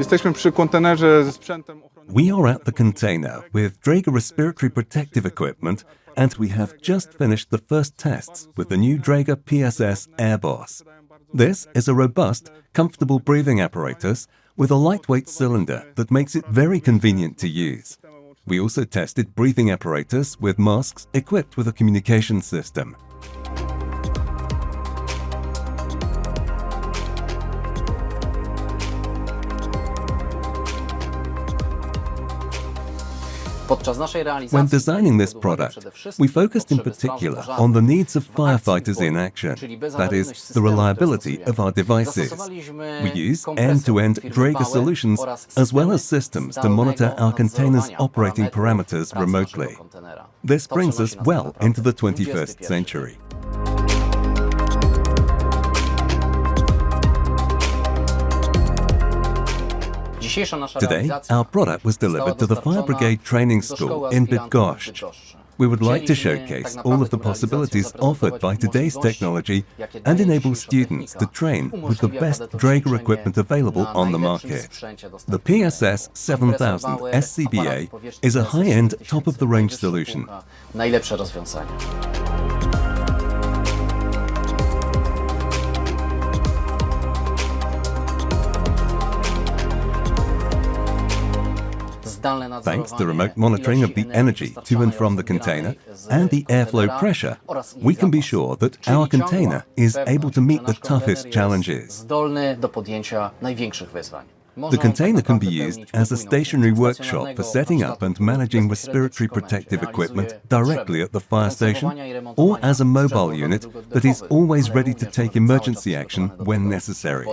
Jesteśmy przy kontenerze ze sprzętem ochrony. We are at the container with Dräger respiratory protective equipment, and we have just finished the first tests with the new Dräger PSS Airboss. This is a robust, comfortable breathing apparatus with a lightweight cylinder that makes it very convenient to use. We also tested breathing apparatus with masks equipped with a communication system. When designing this product, we focused in particular on the needs of firefighters in action, that is, the reliability of our devices. We use end-to-end Dräger solutions as well as systems to monitor our container's operating parameters remotely. This brings us well into the 21st century. Today, our product was delivered to the Fire Brigade Training School in Bydgoszcz. We would like to showcase all of the possibilities offered by today's technology and enable students to train with the best Dräger equipment available on the market. The PSS 7000 SCBA is a high-end, top-of-the-range solution. Thanks to remote monitoring of the energy to and from the container and the airflow pressure, we can be sure that our container is able to meet the toughest challenges. The container can be used as a stationary workshop for setting up and managing respiratory protective equipment directly at the fire station, or as a mobile unit that is always ready to take emergency action when necessary.